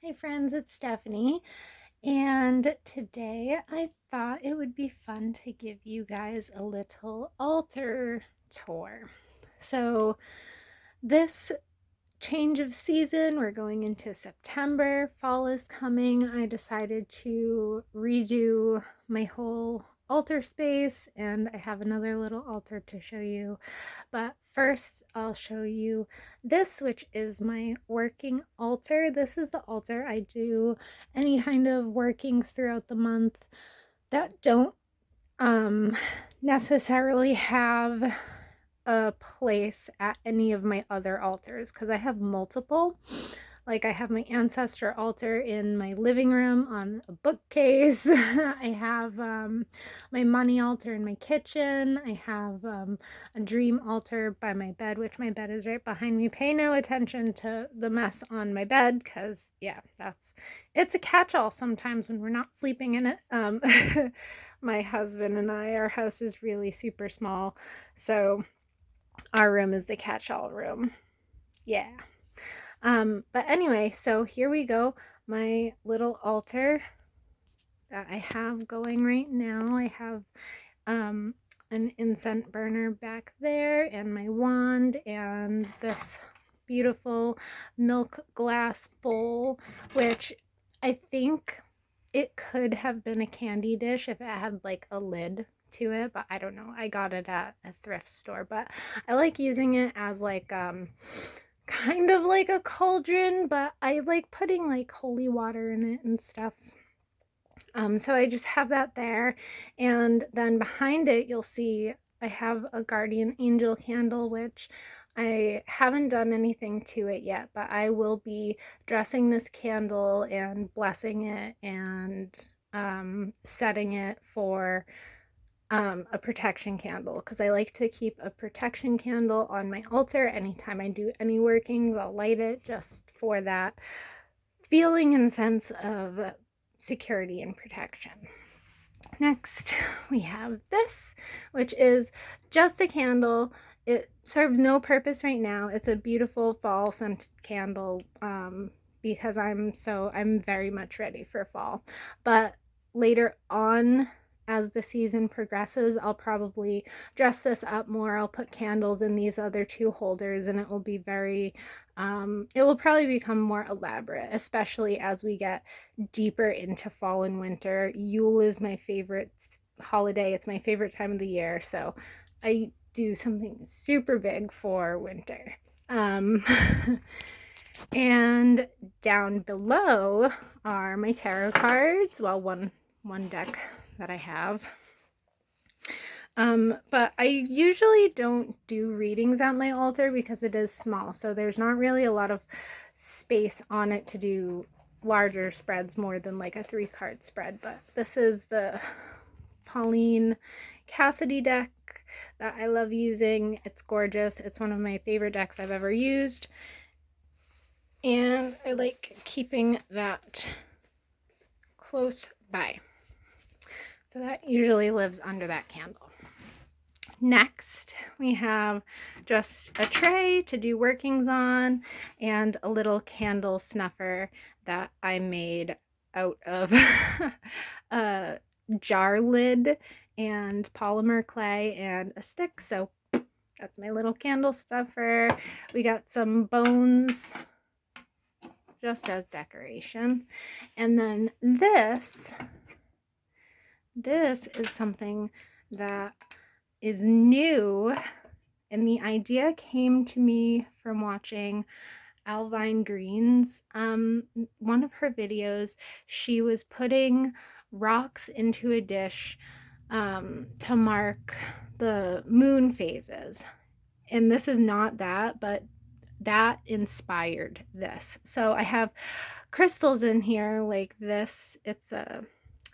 Hi friends, it's Stephanie, and today I thought it would be fun to give you guys a little altar tour. So, this change of season, we're going into September, fall is coming. I decided to redo my whole altar space, and I have another little altar to show you. But first, I'll show you this, which is my working altar. This is the altar I do any kind of workings throughout the month that don't um necessarily have a place at any of my other altars, because I have multiple. Like, I have my ancestor altar in my living room on a bookcase. I have my money altar in my kitchen. I have a dream altar by my bed, which my bed is right behind me. Pay no attention to the mess on my bed, because yeah, it's a catch-all sometimes when we're not sleeping in it. My husband and I, our house is really super small, so our room is the catch-all room. Yeah. But anyway, so here we go. My little altar that I have going right now. I have um an incense burner back there, and my wand, and this beautiful milk glass bowl, which I think it could have been a candy dish if it had like a lid to it, but I don't know. I got it at a thrift store, but I like using it as like kind of like a cauldron, but I like putting like holy water in it and stuff. So I just have that there, and then behind it you'll see I have a guardian angel candle, which I haven't done anything to it yet, but I will be dressing this candle and blessing it and setting it for a protection candle, because I like to keep a protection candle on my altar anytime I do any workings. I'll light it just for that feeling and sense of security and protection. Next, we have this, which is just a candle. It serves no purpose right now. It's a beautiful fall scented candle, because I'm very much ready for fall. But later on, as the season progresses, I'll probably dress this up more. I'll put candles in these other two holders, and it will be it will probably become more elaborate, especially as we get deeper into fall and winter. Yule is my favorite holiday. It's my favorite time of the year, so I do something super big for winter. Um, and down below are my tarot cards. Well, one deck that I have. But I usually don't do readings at my altar because it is small, so there's not really a lot of space on it to do larger spreads, more than like a 3-card spread. But this is the Pauline Cassidy deck that I love using. It's gorgeous. It's one of my favorite decks I've ever used, and I like keeping that close by. So that usually lives under that candle. Next, we have just a tray to do workings on, and a little candle snuffer that I made out of a jar lid and polymer clay and a stick. So that's my little candle stuffer. We got some bones just as decoration. And then this is something that is new, and the idea came to me from watching Alvine Green's one of her videos. She was putting rocks into a dish to mark the moon phases, and this is not that, but that inspired this. So I have crystals in here like this.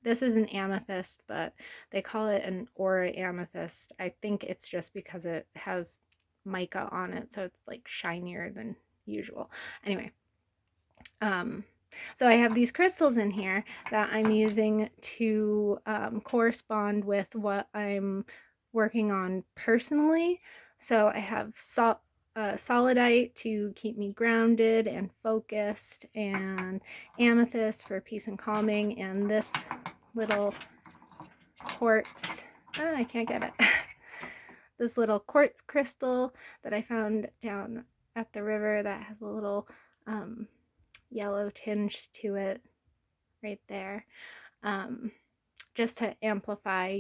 This is an amethyst, but they call it an aura amethyst. I think it's just because it has mica on it, so it's like shinier than usual. Anyway, so I have these crystals in here that I'm using to correspond with what I'm working on personally. So I have solidite to keep me grounded and focused, and amethyst for peace and calming, and this little quartz, I can't get it, this little quartz crystal that I found down at the river that has a little yellow tinge to it right there, just to amplify,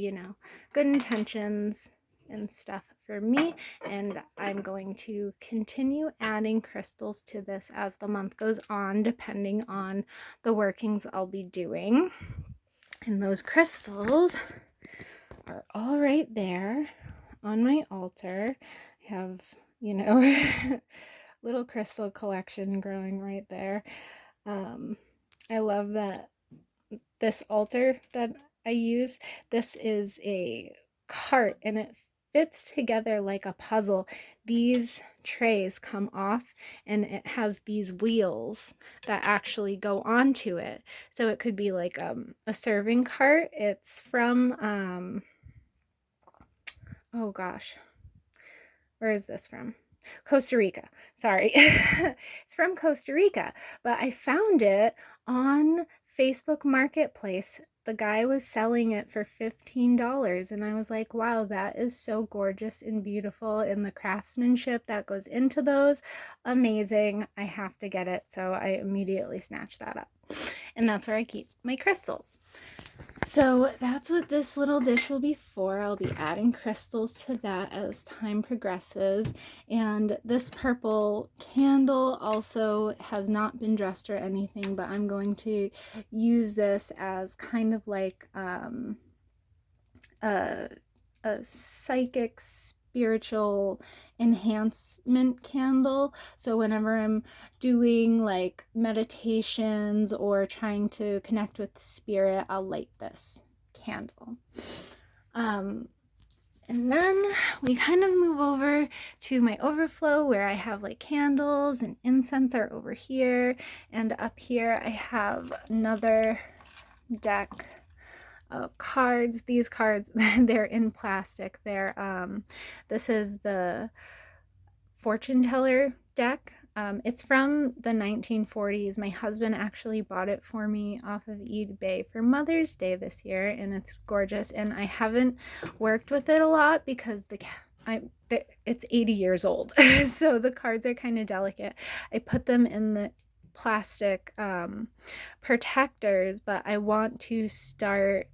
good intentions and stuff for me. And I'm going to continue adding crystals to this as the month goes on, depending on the workings I'll be doing. And those crystals are all right there on my altar. I have, little crystal collection growing right there. I love that this altar that I use, this is a cart and it fits together like a puzzle. These trays come off and it has these wheels that actually go onto it. So it could be like a serving cart. It's from, oh gosh, where is this from? Costa Rica. Sorry. It's from Costa Rica, but I found it on Facebook Marketplace. The guy was selling it for $15, and I was like, wow, that is so gorgeous and beautiful, and the craftsmanship that goes into those, amazing. I have to get it. So I immediately snatched that up, and that's where I keep my crystals. So that's what this little dish will be for. I'll be adding crystals to that as time progresses. And this purple candle also has not been dressed or anything, but I'm going to use this as kind of like a psychic spiritual enhancement candle. So whenever I'm doing like meditations or trying to connect with spirit, I'll light this candle. And then we kind of move over to my overflow where I have like candles and incense are over here, and up here I have another deck of cards. These cards, they're in plastic. This is the fortune teller deck. It's from the 1940s. My husband actually bought it for me off of eBay for Mother's Day this year, and it's gorgeous. And I haven't worked with it a lot because it's 80 years old, so the cards are kind of delicate. I put them in the plastic protectors, but I want to start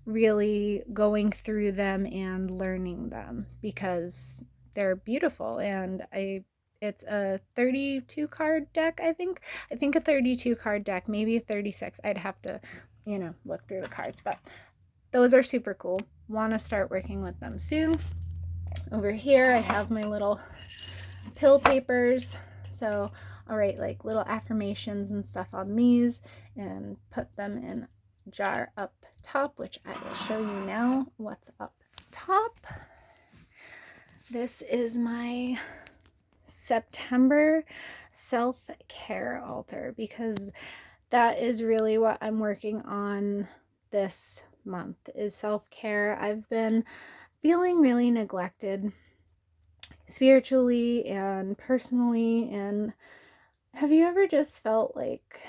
really going through them and learning them because they're beautiful. And it's a 32 card deck, I think a 32 card deck, maybe a 36. I'd have to look through the cards, but those are super cool. Want to start working with them soon. Over here I have my little pill papers, so I'll write like little affirmations and stuff on these and put them in a jar up top, which I will show you now what's up top. This is my September self-care altar because that is really what I'm working on this month, is self-care. I've been feeling really neglected spiritually and personally, and have you ever just felt like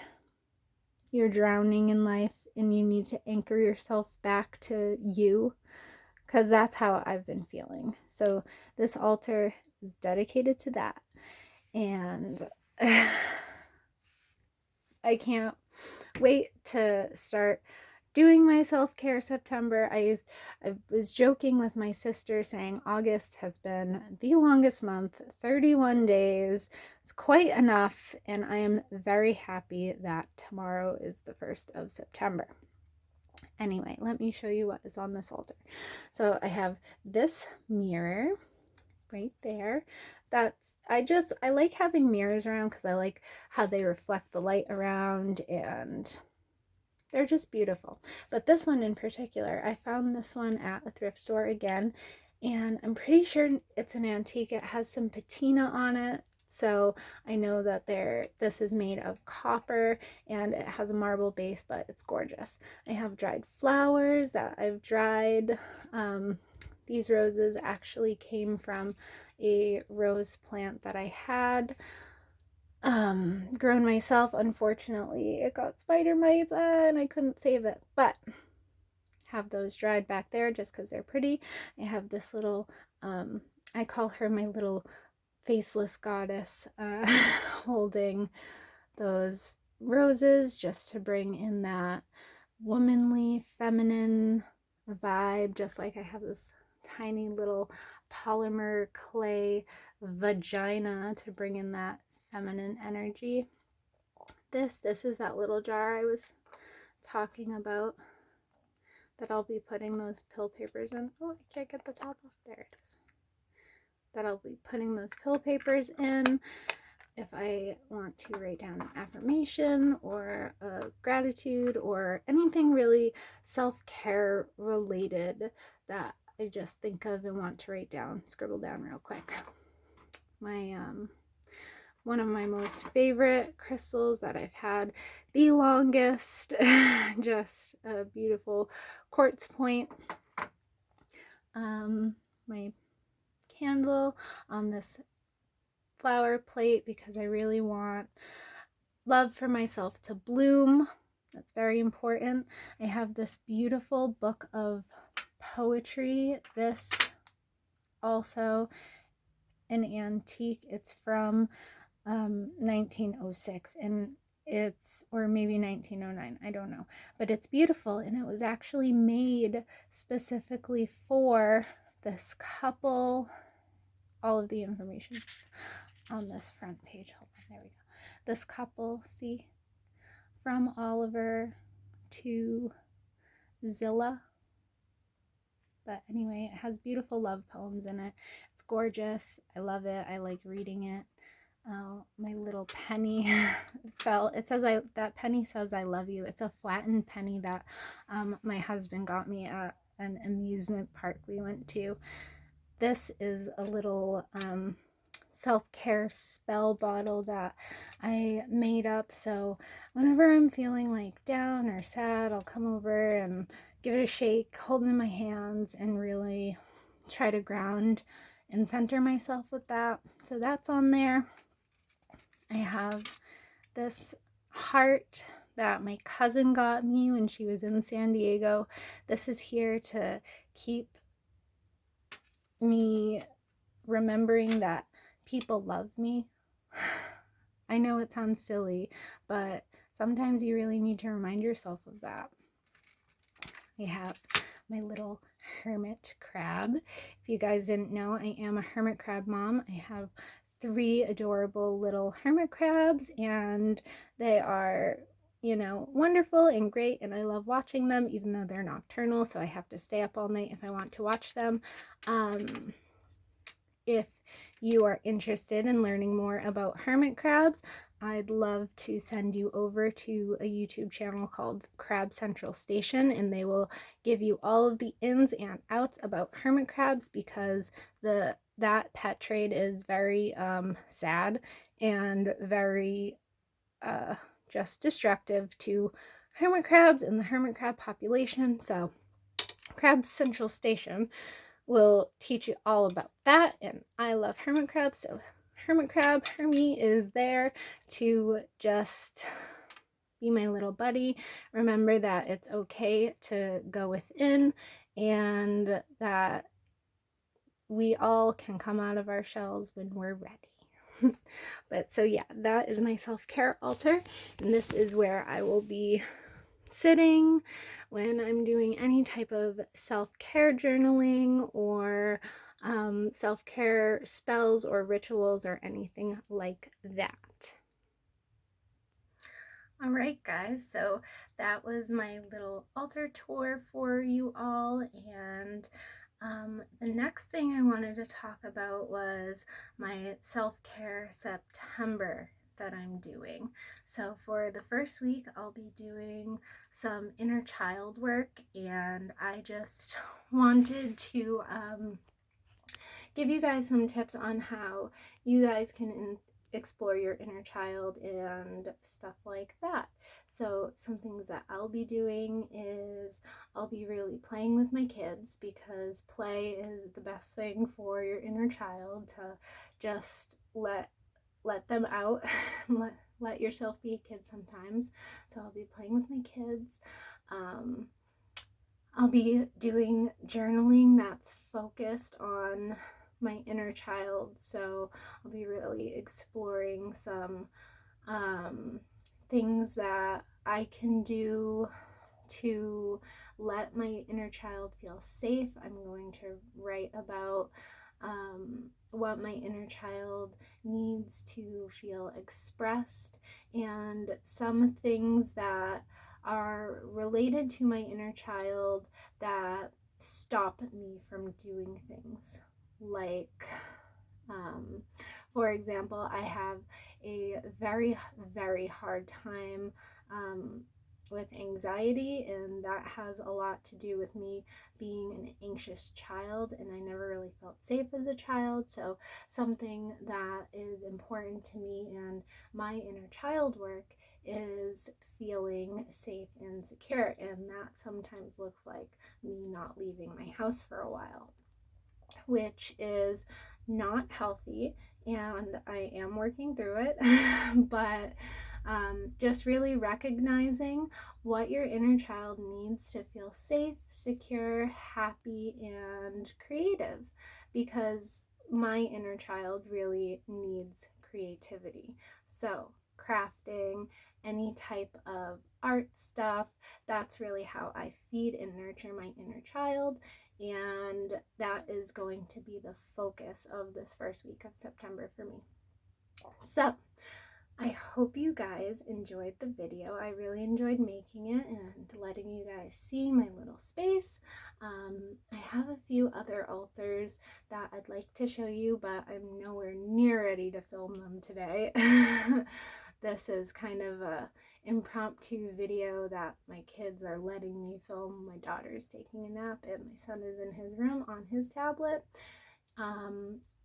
you're drowning in life and you need to anchor yourself back to you? Because that's how I've been feeling. So this altar is dedicated to that, and I can't wait to start doing my self-care September. I was joking with my sister saying August has been the longest month, 31 days. It's quite enough, and I am very happy that tomorrow is the 1st of September. Anyway, let me show you what is on this altar. So I have this mirror right there. I like having mirrors around because I like how they reflect the light around, and they're just beautiful. But this one in particular, I found this one at a thrift store again, and I'm pretty sure it's an antique. It has some patina on it, so I know that this is made of copper and it has a marble base, but it's gorgeous. I have dried flowers that I've dried. These roses actually came from a rose plant that I had grown myself. Unfortunately, it got spider mites and I couldn't save it, but have those dried back there just because they're pretty. I have this little, I call her my little faceless goddess, holding those roses just to bring in that womanly, feminine vibe, just like I have this tiny little polymer clay vagina to bring in that feminine energy. This is that little jar I was talking about that I'll be putting those pill papers in. Oh, I can't get the top off. There it is. That I'll be putting those pill papers in if I want to write down an affirmation or a gratitude or anything really self-care related that I just think of and want to write down, scribble down real quick. My one of my most favorite crystals that I've had the longest, just a beautiful quartz point. My candle on this flower plate because I really want love for myself to bloom. That's very important. I have this beautiful book of poetry. This also an antique. It's from 1906 and or maybe 1909, I don't know, but it's beautiful and it was actually made specifically for this couple. All of the information on this front page. Hold on, there we go. This couple, see, from Oliver to Zilla. But anyway, it has beautiful love poems in it. It's gorgeous. I love it. I like reading it. My little penny fell. It says that penny says I love you. It's a flattened penny that my husband got me at an amusement park we went to. This is a little self-care spell bottle that I made up, so whenever I'm feeling like down or sad, I'll come over and give it a shake, hold it in my hands, and really try to ground and center myself with that. So that's on there. I have this heart that my cousin got me when she was in San Diego. This is here to keep me remembering that people love me. I know it sounds silly, but sometimes you really need to remind yourself of that. I have my little hermit crab. If you guys didn't know, I am a hermit crab mom. I have 3 adorable little hermit crabs and they are, you know, wonderful and great, and I love watching them even though they're nocturnal, so I have to stay up all night if I want to watch them. If you are interested in learning more about hermit crabs, I'd love to send you over to a YouTube channel called Crab Central Station, and they will give you all of the ins and outs about hermit crabs because that pet trade is very sad and very just destructive to hermit crabs and the hermit crab population. So Crab Central Station will teach you all about that, and I love hermit crabs, so hermit crab Hermie is there to just be my little buddy. Remember that it's okay to go within and that we all can come out of our shells when we're ready. But so yeah, that is my self-care altar, and this is where I will be sitting when I'm doing any type of self-care journaling or self-care spells or rituals or anything like that. All right, guys, so that was my little altar tour for you all, and the next thing I wanted to talk about was my Selfcare September that I'm doing. So for the first week, I'll be doing some inner child work, and I just wanted to give you guys some tips on how you guys can explore your inner child and stuff like that. So some things that I'll be doing is I'll be really playing with my kids, because play is the best thing for your inner child, to just let them out. let yourself be a kid sometimes. So I'll be playing with my kids. um, I'll be doing journaling that's focused on my inner child. So I'll be really exploring some um, things that I can do to let my inner child feel safe. I'm going to write about what my inner child needs to feel expressed, and some things that are related to my inner child that stop me from doing things. Like, um, for example, I have a very, very hard time with anxiety, and that has a lot to do with me being an anxious child, and I never really felt safe as a child. So something that is important to me and my inner child work is feeling safe and secure, and that sometimes looks like me not leaving my house for a while, which is not healthy, and I am working through it. But just really recognizing what your inner child needs to feel safe, secure, happy, and creative, because my inner child really needs creativity. So, crafting, any type of art stuff, that's really how I feed and nurture my inner child. And that is going to be the focus of this first week of September for me. So I hope you guys enjoyed the video. I really enjoyed making it and letting you guys see my little space. I have a few other altars that I'd like to show you, but I'm nowhere near ready to film them today. This is kind of a impromptu video that my kids are letting me film. My daughter's taking a nap and my son is in his room on his tablet.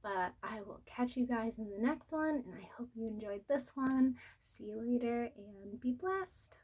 But I will catch you guys in the next one, and I hope you enjoyed this one. See you later, and be blessed.